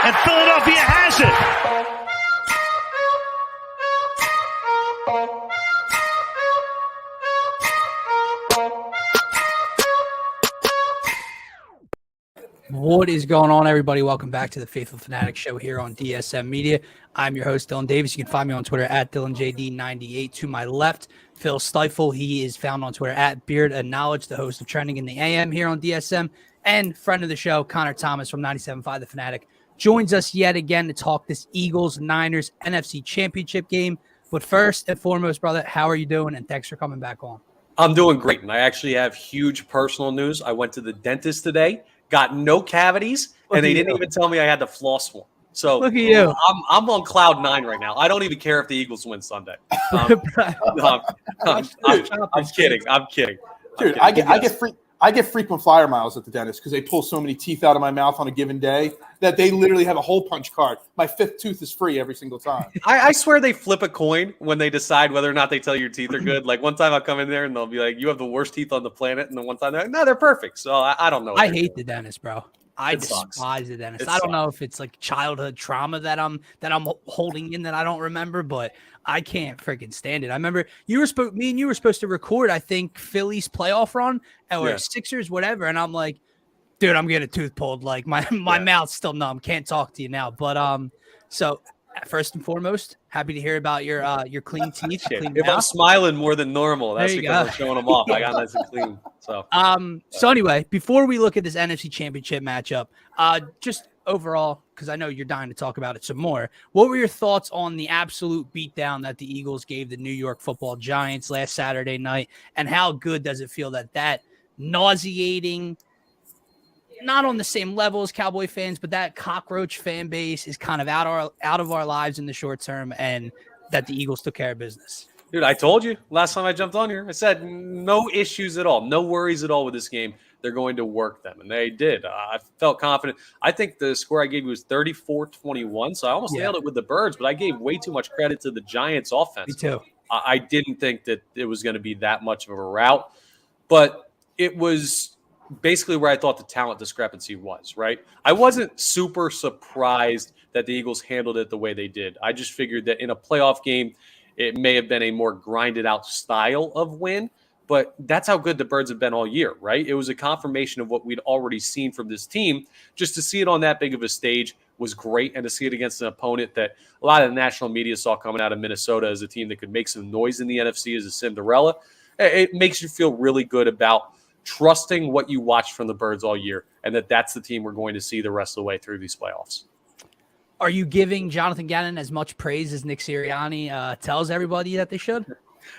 and Philadelphia has it. What is going on, everybody? Welcome back to the Phaithful Fanatics show here on DSM Media. I'm your host, Dylan Davis. You can find me on Twitter at DylanJD98. To my left, Phil Phaithful. He is found on Twitter at Beard of Knowledge, the host of Trending in the AM here on DSM, and friend of the show, Connor Thomas from 97.5 The Fanatic, joins us yet again to talk this Eagles-Niners NFC Championship game. But first and foremost, brother, how are you doing? And thanks for coming back on. I'm doing great, and I actually have huge personal news. I went to the dentist today. Got no cavities, and they didn't even tell me I had to floss one. So look at you. I'm on cloud 9 right now. I don't even care if the Eagles win Sunday. I'm kidding. I'm kidding. Dude, I get frequent flyer miles at the dentist because they pull so many teeth out of my mouth on a given day that they literally have a hole punch card. My 5th tooth is free every single time. I swear they flip a coin when they decide whether or not they tell you your teeth are good. Like one time I'll come in there and they'll be like, you have the worst teeth on the planet. And then one time they're like, no, they're perfect. So I don't know. I hate the dentist, bro. I despise the dentist. I don't sucks. know if it's like childhood trauma that I'm holding in that I don't remember, but I can't freaking stand it. I remember me and you were supposed to record, I think, Philly's playoff run or Sixers, whatever. And I'm like, dude, I'm getting a tooth pulled. Like my mouth's still numb. Can't talk to you now. But so first and foremost, happy to hear about your clean teeth. Clean if mouth. I'm smiling more than normal, that's because I'm showing them off. I got nice and clean. So anyway, before we look at this NFC Championship matchup, just overall, because I know you're dying to talk about it some more, what were your thoughts on the absolute beatdown that the Eagles gave the New York Football Giants last Saturday night, and how good does it feel that nauseating, not on the same level as Cowboy fans, but that cockroach fan base is kind of out of our lives in the short term, and that the Eagles took care of business? Dude, I told you last time I jumped on here. I said no issues at all, no worries at all with this game. They're going to work them, and they did. I felt confident. I think the score I gave you was 34-21, so I almost nailed it with the Birds, but I gave way too much credit to the Giants' offense. Me too. I didn't think that it was going to be that much of a rout, but it was basically where I thought the talent discrepancy was, right? I wasn't super surprised that the Eagles handled it the way they did. I just figured that in a playoff game, it may have been a more grinded out style of win, but that's how good the Birds have been all year, right? It was a confirmation of what we'd already seen from this team. Just to see it on that big of a stage was great, and to see it against an opponent that a lot of the national media saw coming out of Minnesota as a team that could make some noise in the NFC as a Cinderella, it makes you feel really good about trusting what you watched from the Birds all year, and that's the team we're going to see the rest of the way through these playoffs. Are you giving Jonathan Gannon as much praise as Nick Sirianni tells everybody that they should?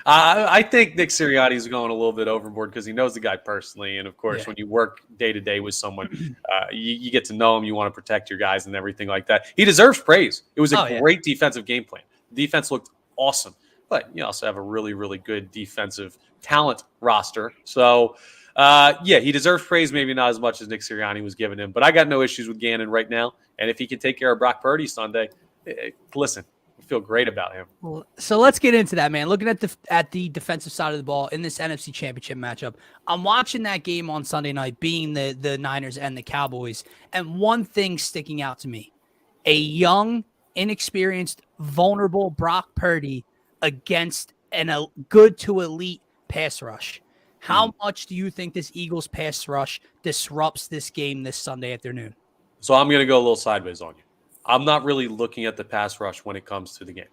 I think Nick Sirianni is going a little bit overboard because he knows the guy personally. And, of course, when you work day-to-day with someone, you get to know him. You want to protect your guys and everything like that. He deserves praise. It was a great defensive game plan. The defense looked awesome. But you also have a really, really good defensive talent roster. So, he deserves praise, maybe not as much as Nick Sirianni was giving him. But I got no issues with Gannon right now. And if he can take care of Brock Purdy Sunday, listen, I feel great about him. Well, so let's get into that, man. Looking at the defensive side of the ball in this NFC Championship matchup, I'm watching that game on Sunday night, being the Niners and the Cowboys, and one thing sticking out to me: a young, inexperienced, vulnerable Brock Purdy against a good to elite pass rush. How much do you think this Eagles pass rush disrupts this game this Sunday afternoon? So I'm going to go a little sideways on you. I'm not really looking at the pass rush when it comes to the game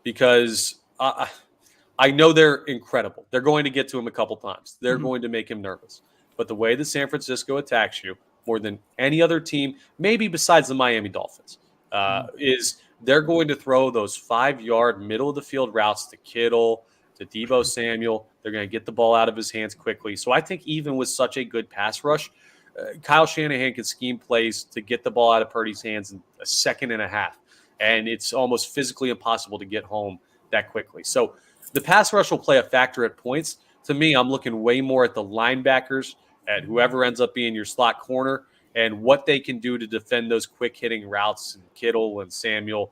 because I know they're incredible. They're going to get to him a couple times. They're going to make him nervous. But the way that San Francisco attacks you more than any other team, maybe besides the Miami Dolphins, is they're going to throw those 5-yard middle of the field routes to Kittle, to Deebo Samuel. They're going to get the ball out of his hands quickly. So I think even with such a good pass rush, Kyle Shanahan can scheme plays to get the ball out of Purdy's hands in a second and a half. And it's almost physically impossible to get home that quickly. So the pass rush will play a factor at points. To me, I'm looking way more at the linebackers, at whoever ends up being your slot corner, and what they can do to defend those quick-hitting routes, and Kittle and Samuel,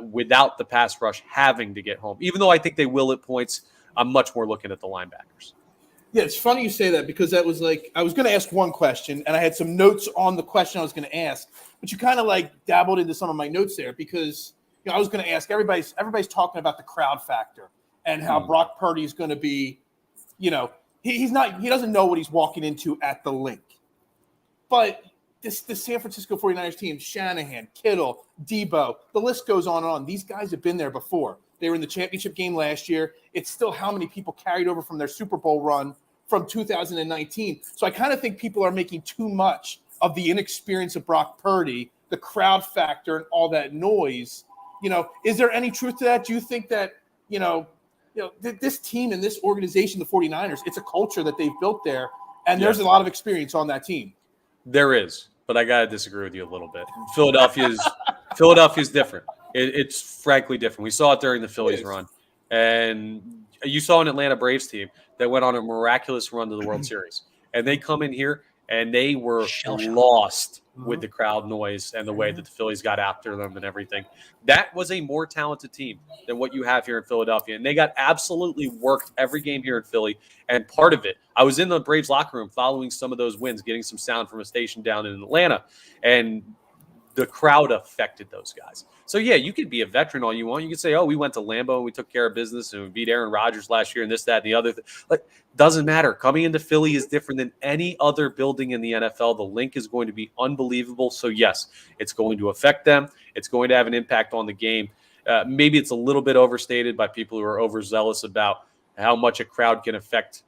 without the pass rush having to get home. Even though I think they will at points, I'm much more looking at the linebackers. Yeah, it's funny you say that because that was like I was going to ask one question and I had some notes on the question I was going to ask, but you kind of like dabbled into some of my notes there because I was going to ask everybody's talking about the crowd factor and how Brock Purdy is going to be, he doesn't know what he's walking into at the link, but the San Francisco 49ers team, Shanahan, Kittle, Debo, the list goes on and on. These guys have been there before. They were in the championship game last year. It's still how many people carried over from their Super Bowl run from 2019. So I kind of think people are making too much of the inexperience of Brock Purdy, the crowd factor, and all that noise. Is there any truth to that? Do you think that, this team and this organization, the 49ers, it's a culture that they've built there, and there's a lot of experience on that team? There is, but I got to disagree with you a little bit. Philadelphia's different. It's frankly different. We saw it during the Phillies run, and you saw an Atlanta Braves team that went on a miraculous run to the World Series, and they come in here and they were lost with the crowd noise and the way that the Phillies got after them and everything. That was a more talented team than what you have here in Philadelphia, and they got absolutely worked every game here in Philly. And part of it, I was in the Braves locker room following some of those wins, getting some sound from a station down in Atlanta, and the crowd affected those guys. So, yeah, you could be a veteran all you want. You could say, we went to Lambeau and we took care of business and we beat Aaron Rodgers last year and this, that, and the other. Doesn't matter. Coming into Philly is different than any other building in the NFL. The link is going to be unbelievable. So, yes, it's going to affect them. It's going to have an impact on the game. Maybe it's a little bit overstated by people who are overzealous about how much a crowd can affect.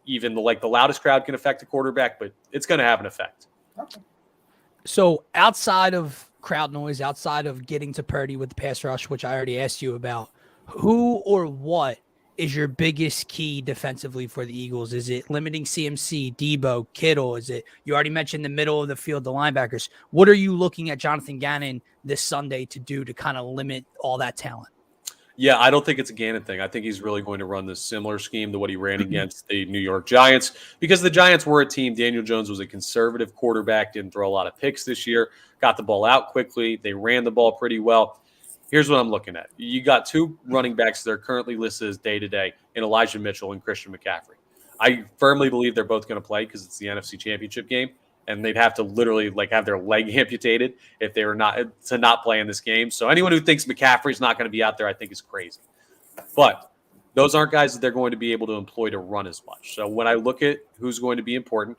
Even the loudest crowd can affect a quarterback, but it's going to have an effect. Okay. So outside of crowd noise, outside of getting to Purdy with the pass rush, which I already asked you about, who or what is your biggest key defensively for the Eagles? Is it limiting CMC, Debo, Kittle? Is it, you already mentioned the middle of the field, the linebackers. What are you looking at Jonathan Gannon this Sunday to do to kind of limit all that talent? Yeah, I don't think it's a Gannon thing. I think he's really going to run this similar scheme to what he ran against the New York Giants, because the Giants were a team. Daniel Jones was a conservative quarterback, didn't throw a lot of picks this year, got the ball out quickly. They ran the ball pretty well. Here's what I'm looking at. You got two running backs that are currently listed as day-to-day in Elijah Mitchell and Christian McCaffrey. I firmly believe they're both going to play because it's the NFC Championship game, and they'd have to literally have their leg amputated if they were not play in this game. So anyone who thinks McCaffrey's not going to be out there, I think is crazy. But those aren't guys that they're going to be able to employ to run as much. So when I look at who's going to be important,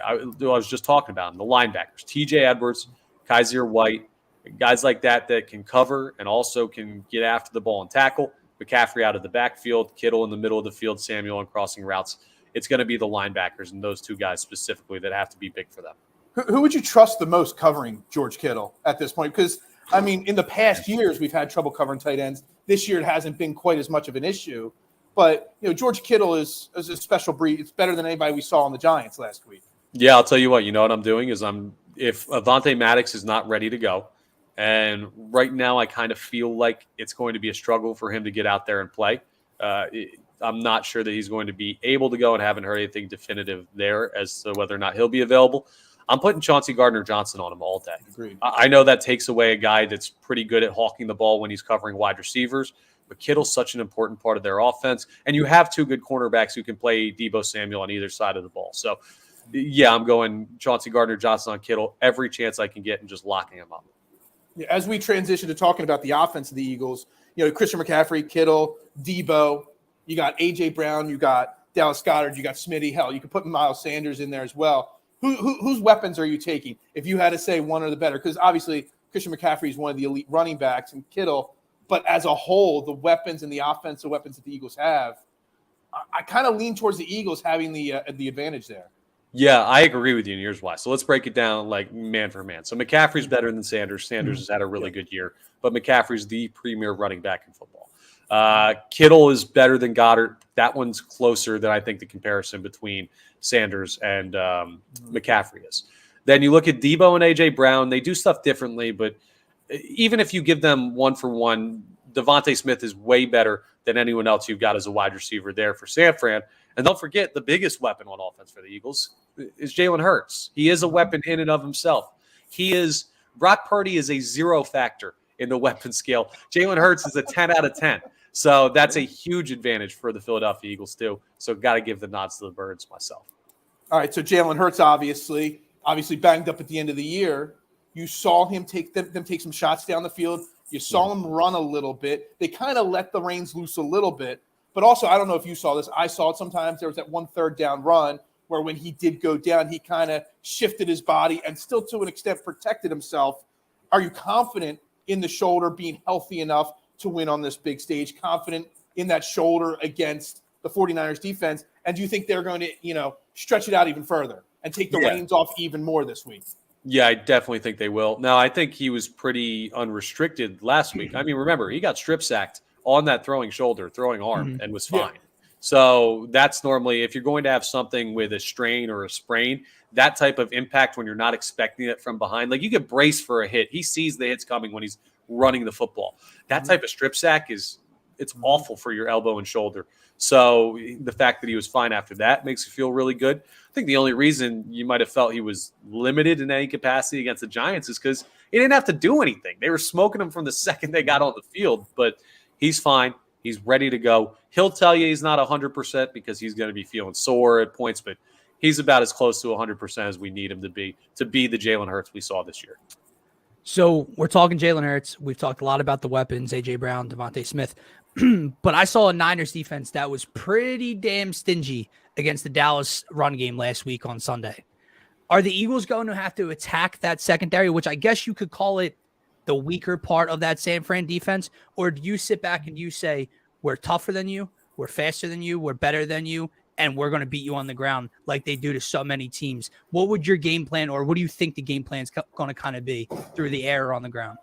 I was just talking about them, the linebackers, TJ Edwards, Kaiser White, guys like that can cover and also can get after the ball and tackle. McCaffrey out of the backfield, Kittle in the middle of the field, Samuel on crossing routes. It's going to be the linebackers and those two guys specifically that have to be big for them. Who would you trust the most covering George Kittle at this point? Because, in the past years, we've had trouble covering tight ends. This year, it hasn't been quite as much of an issue. But, George Kittle is a special breed. It's better than anybody we saw on the Giants last week. Yeah, I'll tell you what. You know what I'm doing is if Avonte Maddox is not ready to go, and right now I kind of feel like it's going to be a struggle for him to get out there and play. I'm not sure that he's going to be able to go, and haven't heard anything definitive there as to whether or not he'll be available. I'm putting Chauncey Gardner-Johnson on him all day. Agreed. I know that takes away a guy that's pretty good at hawking the ball when he's covering wide receivers, but Kittle's such an important part of their offense, and you have two good cornerbacks who can play Debo Samuel on either side of the ball. So, yeah, I'm going Chauncey Gardner-Johnson on Kittle every chance I can get and just locking him up. Yeah, as we transition to talking about the offense of the Eagles, Christian McCaffrey, Kittle, Debo, you got A.J. Brown, you got Dallas Goedert, you got Smitty. Hell, you could put Miles Sanders in there as well. Whose weapons are you taking if you had to say one or the better? Because obviously Christian McCaffrey is one of the elite running backs and Kittle, but as a whole, the weapons and the offensive weapons that the Eagles have, I kind of lean towards the Eagles having the advantage there. Yeah, I agree with you, and here's why. So let's break it down man for man. So McCaffrey's better than Sanders. Sanders has had a really good year, but McCaffrey's the premier running back in football. Kittle is better than Goddard. That one's closer than I think the comparison between Sanders and McCaffrey is. Then you look at Debo and A.J. Brown. They do stuff differently, but even if you give them one for one, Devontae Smith is way better than anyone else you've got as a wide receiver there for San Fran. And don't forget, the biggest weapon on offense for the Eagles is Jalen Hurts. He is a weapon in and of himself. Brock Purdy is a 0 factor in the weapon scale. Jalen Hurts is a 10 out of 10. So that's a huge advantage for the Philadelphia Eagles too. So got to give the nods to the Birds myself. All right, so Jalen Hurts obviously banged up at the end of the year. You saw him take some shots down the field. You saw him run a little bit. They kind of let the reins loose a little bit. But also, I don't know if you saw this. I saw it sometimes. There was that 1 3rd down run where when he did go down, he kind of shifted his body and still to an extent protected himself. Are you confident in the shoulder being healthy enough to win on this big stage? Confident in that shoulder against the 49ers defense? And do you think they're going to, stretch it out even further and take the reins off even more this week? Yeah, I definitely think they will. Now, I think he was pretty unrestricted last week. I mean, remember, he got strip sacked on that throwing arm, and was fine. So that's normally, if you're going to have something with a strain or a sprain, that type of impact when you're not expecting it from behind, like you get brace for a hit. He sees the hits coming when he's running the football. That type of strip sack it's awful for your elbow and shoulder. So the fact that he was fine after that makes you feel really good. I think the only reason you might have felt he was limited in any capacity against the Giants is because he didn't have to do anything. They were smoking him from the second they got on the field, but he's fine. He's ready to go. He'll tell you he's not 100% because he's going to be feeling sore at points, but he's about as close to 100% as we need him to be the Jalen Hurts we saw this year. So we're talking Jalen Hurts. We've talked a lot about the weapons, A.J. Brown, Devontae Smith. But I saw a Niners defense that was pretty damn stingy against the Dallas run game last week on Sunday. Are the Eagles going to have to attack that secondary, which I guess you could call it the weaker part of that San Fran defense? Or do you sit back and you say, we're tougher than you, we're faster than you, we're better than you, and we're going to beat you on the ground like they do to so many teams? What would your game plan, or what do you think the game plan is going to kind of be through the air or on the ground?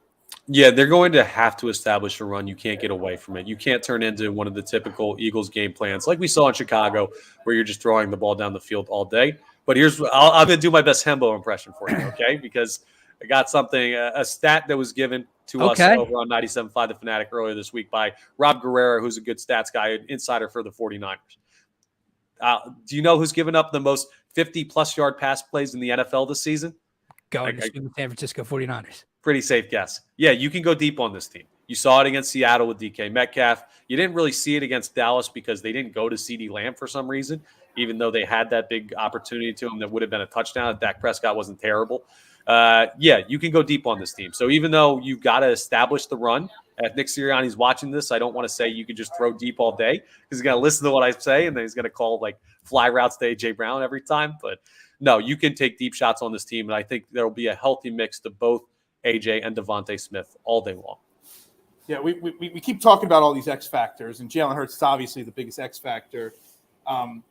Yeah, they're going to have to establish a run. You can't get away from it. You can't turn into one of the typical Eagles game plans like we saw in Chicago where you're just throwing the ball down the field all day. But I'm going to do my best Hembo impression for you, okay? Because I got something, a stat that was given to us over on 97.5 The Fanatic earlier this week by Rob Guerrero, who's a good stats guy, an insider for the 49ers. Do you know who's given up the most 50-plus yard pass plays in the NFL this season? Going to San Francisco 49ers. Pretty safe guess. Yeah, you can go deep on this team. You saw it against Seattle with DK Metcalf. You didn't really see it against Dallas because they didn't go to CeeDee Lamb for some reason, even though they had that big opportunity to him that would have been a touchdown if Dak Prescott wasn't terrible. Yeah, you can go deep on this team. So even though you've got to establish the run, if Nick Sirianni's watching this, I don't want to say you could just throw deep all day because he's going to listen to what I say and then he's going to call like fly routes to A.J. Brown every time. But no, you can take deep shots on this team, and I think there will be a healthy mix to both AJ and Devontae Smith all day long. Yeah, we keep talking about all these X factors, and Jalen Hurts is obviously the biggest X factor. I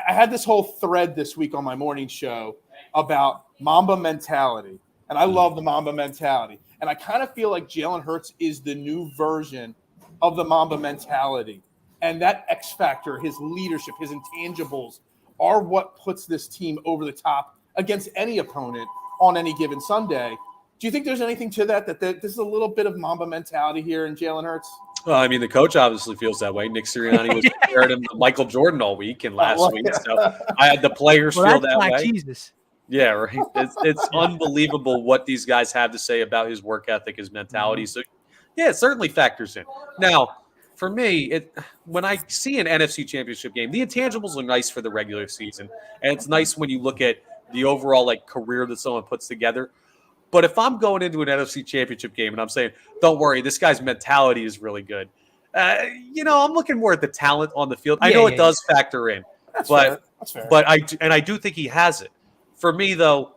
had this whole thread this week on my morning show about Mamba mentality, and I love the Mamba mentality. And I kind of feel like Jalen Hurts is the new version of the Mamba mentality. And that X factor, his leadership, his intangibles, are what puts this team over the top against any opponent on any given Sunday. Do you think there's anything to that this is a little bit of Mamba mentality here in Jalen Hurts? Well, I mean, the coach obviously feels that way. Nick Sirianni was comparing him to Michael Jordan all week and last week. So I had the players feel that way. Jesus. Yeah, right. It's unbelievable what these guys have to say about his work ethic, his mentality. So, yeah, it certainly factors in. Now, for me, when I see an NFC Championship game, the intangibles are nice for the regular season, and it's nice when you look at the overall career that someone puts together. But if I'm going into an NFC Championship game and I'm saying, don't worry, this guy's mentality is really good, I'm looking more at the talent on the field. I know it does factor in, That's fair. But I do think he has it. For me, though,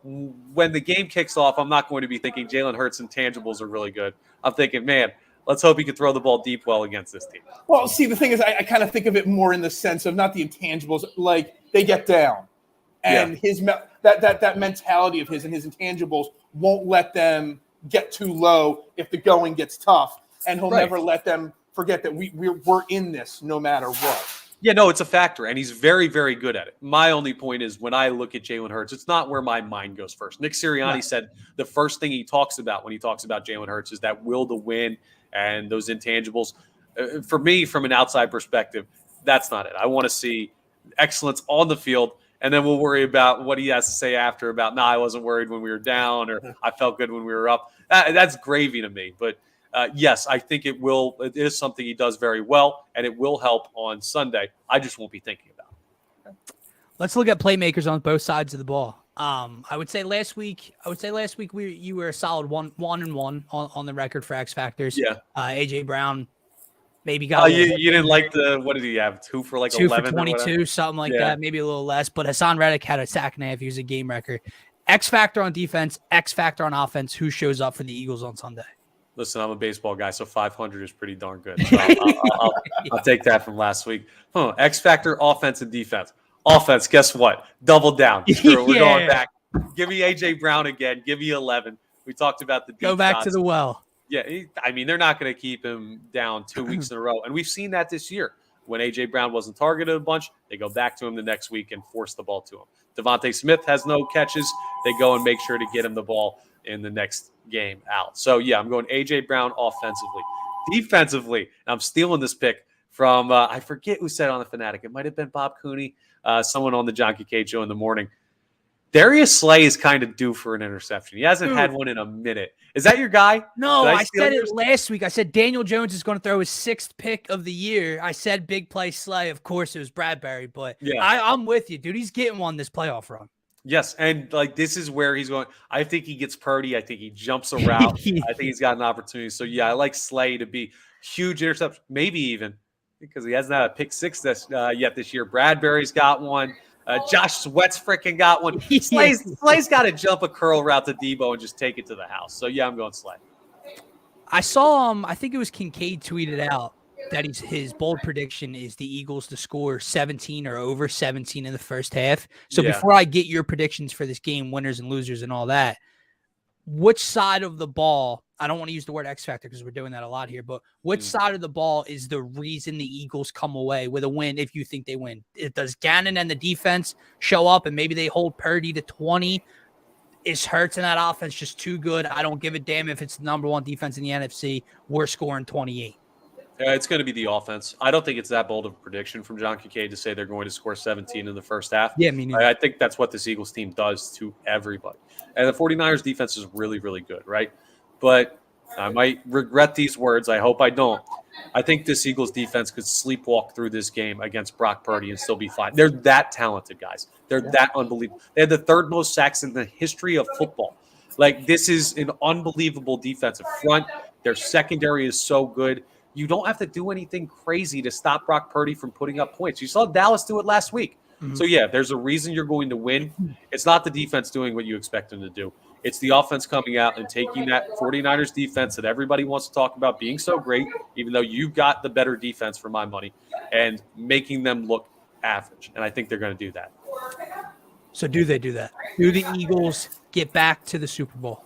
when the game kicks off, I'm not going to be thinking Jalen Hurts' intangibles are really good. I'm thinking, man, let's hope he can throw the ball deep well against this team. Well, see, the thing is, I kind of think of it more in the sense of not the intangibles, like they get down. And his that mentality of his and his intangibles won't let them get too low if the going gets tough. And he'll never let them forget that we're in this no matter what. Yeah, no, it's a factor, and he's very, very good at it. My only point is when I look at Jalen Hurts, it's not where my mind goes first. Nick Sirianni said the first thing he talks about when he talks about Jalen Hurts is that will to win and those intangibles. For me, from an outside perspective, that's not it. I want to see excellence on the field, and then we'll worry about what he has to say after about, I wasn't worried when we were down or I felt good when we were up. That's gravy to me. But yes, I think it will. It is something he does very well, and it will help on Sunday. I just won't be thinking about it. Let's look at playmakers on both sides of the ball. I would say last week you were a solid 1-1 on the record for X Factors. Yeah. AJ Brown maybe got you didn't like what did he have? 2 for like 11 for 22, something like that, maybe a little less. But Hassan Reddick had a sack and a half. He was a game record. X factor on defense, X factor on offense. Who shows up for the Eagles on Sunday? Listen, I'm a baseball guy, so 500 is pretty darn good. So I'll take that from last week. X factor, offense and defense. Offense, guess what? Double down. We're going back. Give me AJ Brown again. Give me 11. We talked about the deep go back shots. to the well. Yeah, they're not going to keep him down 2 weeks in a row, and we've seen that this year. When AJ Brown wasn't targeted a bunch, they go back to him the next week and force the ball to him. Devontae Smith has no catches. They go and make sure to get him the ball in the next game out. So yeah, I'm going AJ Brown offensively. Defensively, I'm stealing this pick from I forget who said on the Fanatic. It might have been Bob Cooney, someone on the John Kincaid show in the morning. Darius Slay is kind of due for an interception. He hasn't had one in a minute. Is that your guy? No, I said it last week. I said Daniel Jones is going to throw his 6th pick of the year. I said big play Slay. Of course, it was Bradbury, but yeah. I'm with you, dude. He's getting one this playoff run. Yes, and this is where he's going. I think he gets Purdy. I think he jumps a route. I think he's got an opportunity. So, yeah, I like Slay to be huge interception, maybe even because he hasn't had a pick 6 yet this year. Bradbury's got one. Josh Sweat's freaking got one. Slay's got to jump a curl route to Debo and just take it to the house. So, yeah, I'm going Slay. I saw I think it was Kincaid tweeted out that his bold prediction is the Eagles to score 17 or over 17 in the first half. So before I get your predictions for this game, winners and losers and all that, which side of the ball, I don't want to use the word X factor because we're doing that a lot here, but which side of the ball is the reason the Eagles come away with a win if you think they win? Does Gannon and the defense show up and maybe they hold Purdy to 20? Is Hurts in that offense just too good? I don't give a damn if it's the number 1 defense in the NFC. We're scoring 28. It's going to be the offense. I don't think it's that bold of a prediction from John Kincaid to say they're going to score 17 in the first half. Yeah, me neither. I think that's what this Eagles team does to everybody. And the 49ers defense is really, really good, right? But I might regret these words. I hope I don't. I think this Eagles defense could sleepwalk through this game against Brock Purdy and still be fine. They're that talented, guys. They're that unbelievable. They had the 3rd most sacks in the history of football. Like, this is an unbelievable defensive front. Their secondary is so good. You don't have to do anything crazy to stop Brock Purdy from putting up points. You saw Dallas do it last week. Mm-hmm. So, yeah, there's a reason you're going to win. It's not the defense doing what you expect them to do. It's the offense coming out and taking that 49ers defense that everybody wants to talk about being so great, even though you've got the better defense for my money, and making them look average. And I think they're going to do that. So do they do that? Do the Eagles get back to the Super Bowl?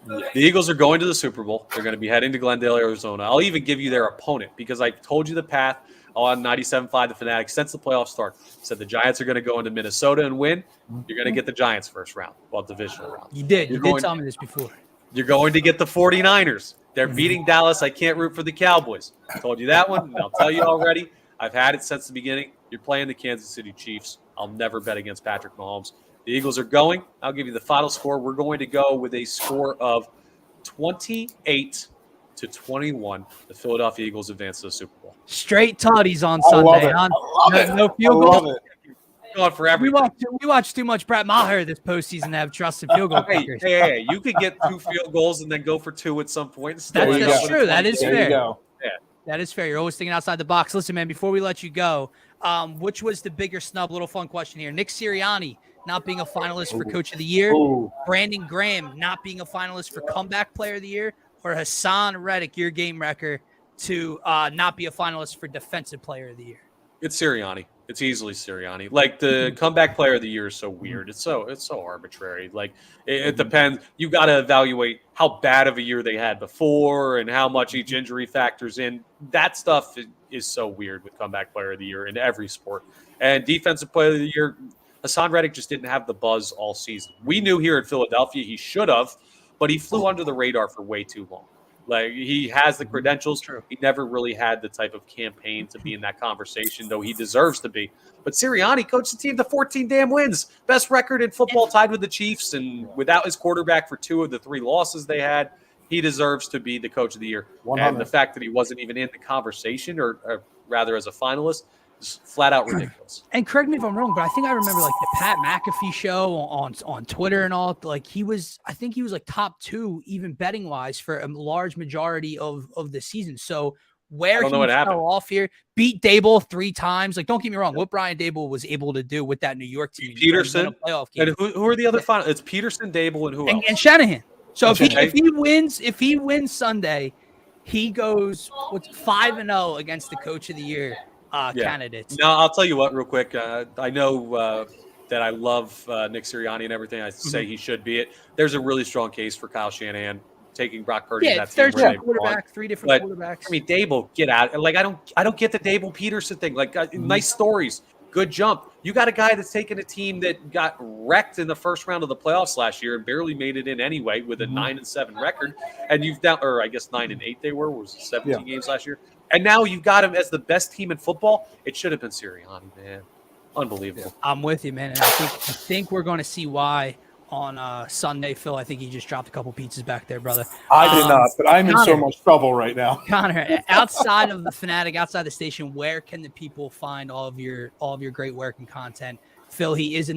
The Eagles are going to the Super Bowl. They're going to be heading to Glendale, Arizona. I'll even give you their opponent because I told you the path on 97.5 The Fanatics since the playoffs start. Said the Giants are going to go into Minnesota and win. You're going to get the Giants first round, divisional round. You did. You did tell me this before. You're going to get the 49ers. They're beating Dallas. I can't root for the Cowboys. I told you that one, and I'll tell you already. I've had it since the beginning. You're playing the Kansas City Chiefs. I'll never bet against Patrick Mahomes. The Eagles are going. I'll give you the final score. We're going to go with a score of 28-21. The Philadelphia Eagles advance to the Super Bowl. Straight toddies on Sunday. No field goal. Going for everything. We watched too much Brett Maher this postseason to have trust in field goal kickers. Hey, you could get 2 field goals and then go for 2 at some point. That's true. That is fair. Yeah. That is fair. You're always thinking outside the box. Listen, man, before we let you go, which was the bigger snub? Little fun question here. Nick Sirianni not being a finalist for Coach of the Year. Brandon Graham not being a finalist for Comeback Player of the Year. Or Hassan Reddick, your game wrecker, to not be a finalist for Defensive Player of the Year. It's Sirianni. It's easily Sirianni. Like, the Comeback Player of the Year is so weird. It's so arbitrary. Like, it depends. You got to evaluate how bad of a year they had before and how much each injury factors in. That stuff is so weird with Comeback Player of the Year in every sport. And Defensive Player of the Year, Hassan Reddick just didn't have the buzz all season. We knew here at Philadelphia he should have, but he flew under the radar for way too long. Like, he has the credentials. True. He never really had the type of campaign to be in that conversation, though he deserves to be. But Sirianni coached the team to 14 damn wins. Best record in football, tied with the Chiefs, and without his quarterback for 2 of the 3 losses they had. he deserves to be the coach of the year. 100. And the fact that he wasn't even in the conversation, or rather as a finalist, is flat out ridiculous. And correct me if I'm wrong, but I think I remember like the Pat McAfee show on Twitter and all. Like I think he was like top 2 even betting wise for a large majority of the season. So where he fell off here, beat Dable 3 times. Like, don't get me wrong, what Brian Dable was able to do with that New York team, Peterson, playoff game. And who are the other final? It's Peterson, Dable, and who else? And Shanahan. So if he wins Sunday, he goes 5-0 against the coach of the year candidates. Now I'll tell you what, real quick. I know that I love Nick Sirianni and everything. I say he should be it. There's a really strong case for Kyle Shanahan taking Brock Purdy. Yeah, there's 3 different quarterbacks. I mean, Dable, get out. Like, I don't get the Dable Peterson thing. Like, nice stories, good jump. You got a guy that's taken a team that got wrecked in the first round of the playoffs last year and barely made it in anyway with a 9-7 record, and you've down, or I guess 9-8 they were. Was it 17 games last year? And now you've got him as the best team in football. It should have been Sirianni, man. Unbelievable. I'm with you, man. And I think we're going to see why on Sunday, Phil. I think he just dropped a couple pizzas back there, brother. I did not, but I'm in so much trouble right now. Connor, outside of the Fanatic, outside the station, where can the people find all of your great work and content? Phil, he is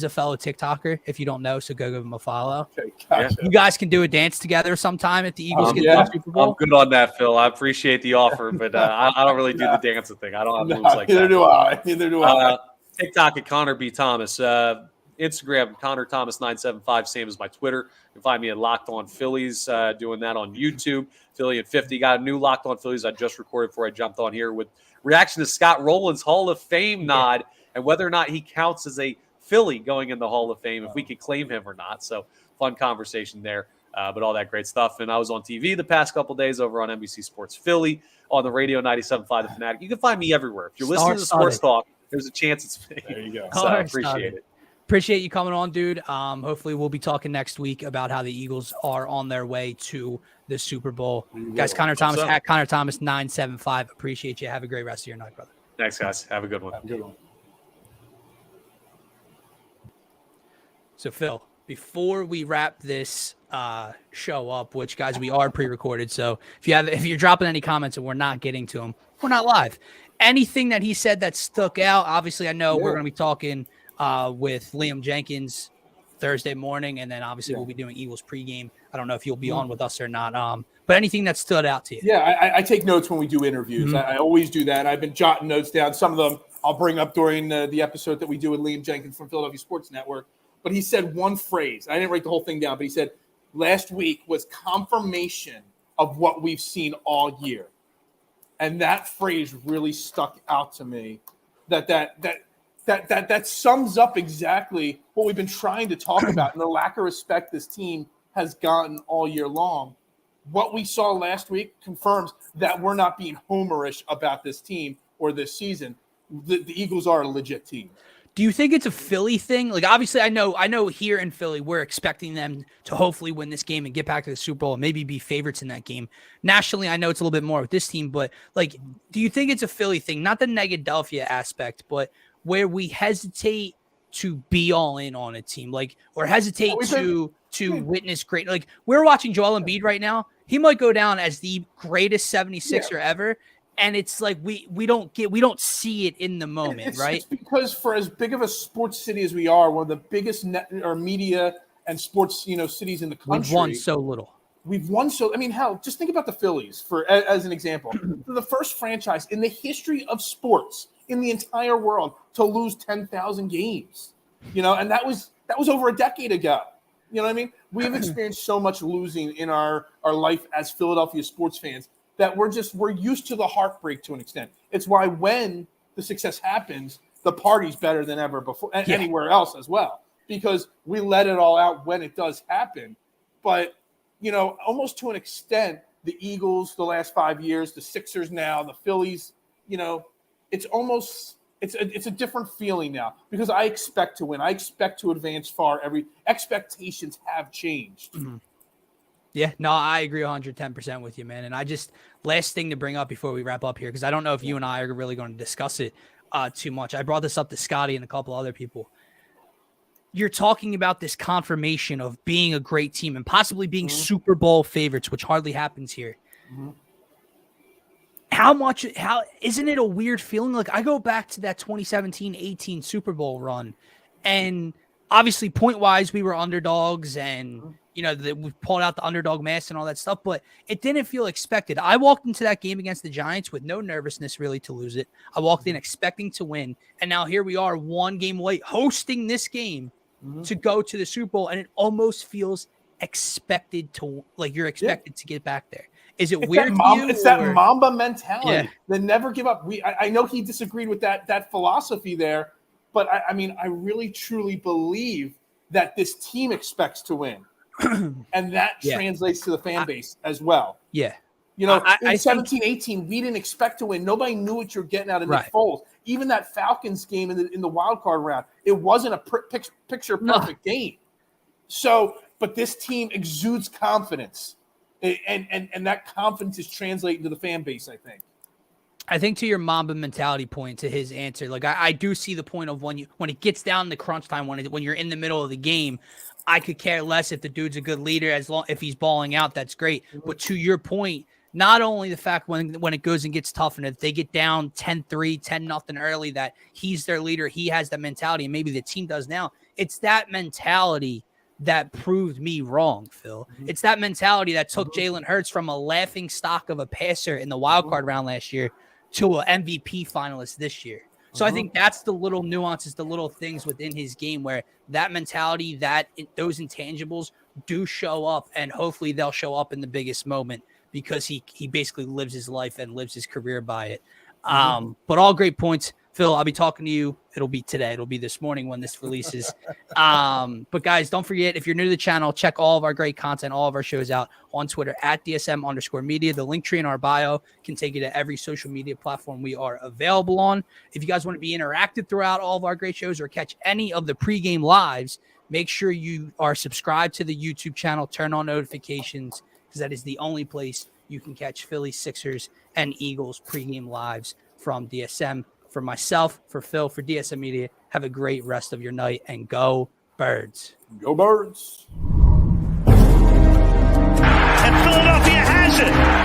a fellow TikToker, if you don't know, so go give him a follow. Okay, gotcha. You guys can do a dance together sometime if the Eagles get to the Super Bowl. I'm good on that, Phil. I appreciate the offer, but I don't really do the dancing thing. I don't have moves like neither that. Neither do I. TikTok at Connor B. Thomas. Instagram, Connor Thomas 975, same as my Twitter. You can find me at Locked On Phillies, doing that on YouTube. Philly at 50. Got a new Locked On Phillies I just recorded before I jumped on here with reaction to Scott Rowland's Hall of Fame nod and whether or not he counts as a Philly going in the Hall of Fame, if we could claim him or not. So fun conversation there, but all that great stuff. And I was on TV the past couple of days over on NBC Sports Philly, on the radio 97.5 The Fanatic. You can find me everywhere. If you're listening to Sports Talk, there's a chance it's me. There you go. So I appreciate it. Appreciate you coming on, dude. Hopefully we'll be talking next week about how the Eagles are on their way to the Super Bowl. Guys, Connor Thomas at Connor Thomas 975. Appreciate you. Have a great rest of your night, brother. Thanks, guys. Have a good one. Have a good one. So, Phil, before we wrap this show up, which, guys, we are pre-recorded, so if you're dropping any comments and we're not getting to them, we're not live. Anything that he said that stuck out? Obviously, I know we're going to be talking with Liam Jenkins Thursday morning, and then obviously we'll be doing Eagles pregame. I don't know if you'll be on with us or not, but anything that stood out to you? Yeah, I take notes when we do interviews. I always do that. I've been jotting notes down. Some of them I'll bring up during the episode that we do with Liam Jenkins from Philadelphia Sports Network. But he said one phrase. I didn't write the whole thing down, but he said last week was confirmation of what we've seen all year. And that phrase really stuck out to me. That sums up exactly what we've been trying to talk about and the lack of respect this team has gotten all year long. What we saw last week confirms that we're not being homerish about this team or this season. The Eagles are a legit team. Do you think it's a Philly thing? Like, obviously, I know here in Philly, we're expecting them to hopefully win this game and get back to the Super Bowl and maybe be favorites in that game. Nationally, I know it's a little bit more with this team, but, like, do you think it's a Philly thing? Not the Negadelphia aspect, but where we hesitate to be all in on a team, like, or hesitate to witness great. Like, we're watching Joel Embiid right now. He might go down as the greatest 76er ever. And it's like we don't see it in the moment, right? It's because for as big of a sports city as we are, one of the biggest media and sports cities in the country. We've won so little. I mean, hell, just think about the Phillies as an example. They're the first franchise in the history of sports in the entire world to lose 10,000 games. And that was over a decade ago. You know what I mean? We've experienced so much losing in our life as Philadelphia sports fans that we're used to the heartbreak to an extent. It's why when the success happens, the party's better than ever before, and anywhere else as well, because we let it all out when it does happen. But, almost to an extent, the Eagles the last 5 years, the Sixers now, the Phillies, it's a different feeling now because I expect to win. I expect to advance far. Expectations have changed. Mm-hmm. Yeah, no, I agree 110% with you, man. And last thing to bring up before we wrap up here, because I don't know if you and I are really going to discuss it too much. I brought this up to Scotty and a couple other people. you're talking about this confirmation of being a great team and possibly being Super Bowl favorites, which hardly happens here. How isn't it a weird feeling? Like, I go back to that 2017-18 Super Bowl run, and obviously point wise, we were underdogs, and we pulled out the underdog mask and all that stuff, but it didn't feel expected. I walked into that game against the Giants with no nervousness really to lose it. I walked in expecting to win, and now here we are, one game away, hosting this game to go to the Super Bowl, and it almost feels expected to, like, you're expected to get back there. Is it weird to you? It's that Mamba mentality. They never give up. I know he disagreed with that philosophy there, but I mean, I really truly believe that this team expects to win. And that translates to the fan base as well. Yeah. In 17-18, we didn't expect to win. Nobody knew what you're getting out of Nick Foles. Even that Falcons game in the wild card round, it wasn't a picture perfect game. So, but this team exudes confidence. And that confidence is translating to the fan base, I think. I think to your Mamba mentality point, to his answer, like I do see the point of when it gets down to crunch time, when you're in the middle of the game, I could care less if the dude's a good leader, if he's balling out, that's great. But to your point, not only the fact when it goes and gets tough, and if they get down 10-3, 10-0 early, that he's their leader, he has that mentality, and maybe the team does now. It's that mentality that proved me wrong, Phil. It's that mentality that took Jalen Hurts from a laughing stock of a passer in the wild card round last year to an MVP finalist this year. So I think that's the little nuances, the little things within his game where that mentality, those intangibles do show up, and hopefully they'll show up in the biggest moment because he basically lives his life and lives his career by it. But all great points. Phil, I'll be talking to you. It'll be today. It'll be this morning when this releases. But guys, don't forget, if you're new to the channel, check all of our great content, all of our shows out on Twitter at DSM_media. The link tree in our bio can take you to every social media platform we are available on. If you guys want to be interactive throughout all of our great shows or catch any of the pregame lives, make sure you are subscribed to the YouTube channel, turn on notifications, because that is the only place you can catch Philly, Sixers, and Eagles pregame lives from DSM. For myself, for Phil, for DSM Media, have a great rest of your night, and go Birds. Go Birds. And Philadelphia has it.